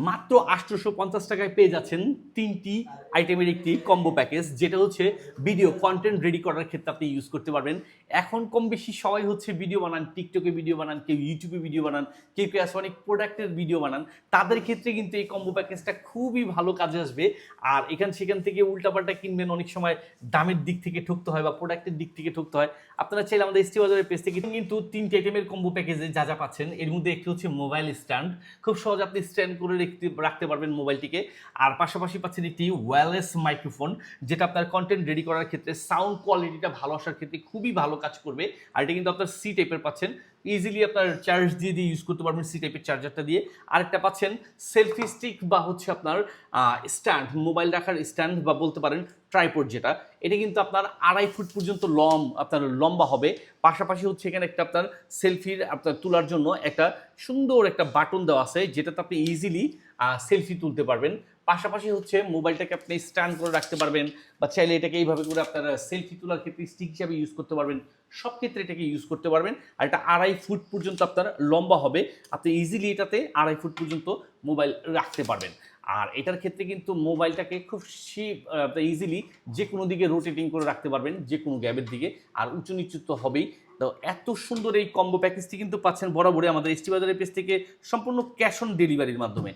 মাত্র ৮৫০ টাকায় পেয়ে যাচ্ছেন ৩টি আইটেমের একটি কম্বো প্যাকেজ, যেটা হচ্ছে ভিডিও কন্টেন্ট রেডি করার ক্ষেত্রে আপনি ইউজ করতে পারবেন। এখন কম বেশি সবাই হচ্ছে ভিডিও বানান, টিকটকে ভিডিও বানান, কেউ ইউটিউবে ভিডিও বানান, কেউ অনেক প্রোডাক্টের ভিডিও বানান। তাদের ক্ষেত্রে কিন্তু এই কম্বো প্যাকেজটা খুবই ভালো কাজে আসবে। আর এখান সেখান থেকে উল্টাপাল্টা কিনবেন, অনেক সময় দামের দিক থেকে ঠকতে হয় বা প্রোডাক্টের দিক থেকে ঠকতে হয়। আপনারা চাইলে আমাদের এসটি বাজারের পেজ থেকে কিন্তু 3টি আইটেমের কম্বো প্যাকেজে যা যা পাচ্ছেন, এর মধ্যে একটি হচ্ছে মোবাইল স্ট্যান্ড, খুব সহজ আপনি স্ট্যান্ড করে রাখতে পারবেন মোবাইলটিকে। আর পাশাপাশি পাচ্ছেন একটি ওয়্যারলেস মাইক্রোফোন, যেটা আপনার কন্টেন্ট রেডি করার ক্ষেত্রে সাউন্ড কোয়ালিটিটা ভালো আসার ক্ষেত্রে খুবই ভালো কাজ করবে। আর এটা কিন্তু আপনার সি টাইপের পাচ্ছেন, ইজিলি আপনার চার্জ দিয়ে ইউজ করতে পারবেন সি টাইপের চার্জারটা দিয়ে। আরেকটা পাচ্ছেন সেলফি স্টিক বা হচ্ছে আপনার স্ট্যান্ড, মোবাইল রাখার স্ট্যান্ড বা বলতে পারেন ট্রাইপড, যেটা এটা কিন্তু আপনার 2.5 ফুট পর্যন্ত আপনার লম্বা হবে। পাশাপাশি হচ্ছে এখানে একটা আপনার সেলফির আপনার তোলার জন্য একটা সুন্দর একটা বাটন দেওয়া আছে, যেটাতে আপনি ইজিলি সেলফি তুলতে পারবেন। পাশাপাশি হচ্ছে মোবাইলটাকে আপনি স্ট্যান্ড করে রাখতে পারবেন, বা চাইলে এটাকে এইভাবে করে আপনারা সেলফি তোলার ক্ষেত্রে স্টিক হিসাবে ইউজ করতে পারবেন। সব ক্ষেত্রে এটাকে ইউজ করতে পারবেন। আর এটা 2.5 ফুট পর্যন্ত আপনার লম্বা হবে, আপনি ইজিলি এটাতে 2.5 ফুট পর্যন্ত মোবাইল রাখতে পারবেন। আর এটার ক্ষেত্রে কিন্তু মোবাইলটাকে খুব ইজিলি যে কোনো দিকে রোটেটিং করে রাখতে পারবেন, যে কোনো গ্যাবের দিকে। আর উঁচু নিচু তো হবেই। তো এত সুন্দর এই কম্বো প্যাকেজটি কিন্তু পাচ্ছেন বরাবরই আমাদের এসটি বাজারের পেজ থেকে সম্পূর্ণ ক্যাশ অন ডেলিভারির মাধ্যমে।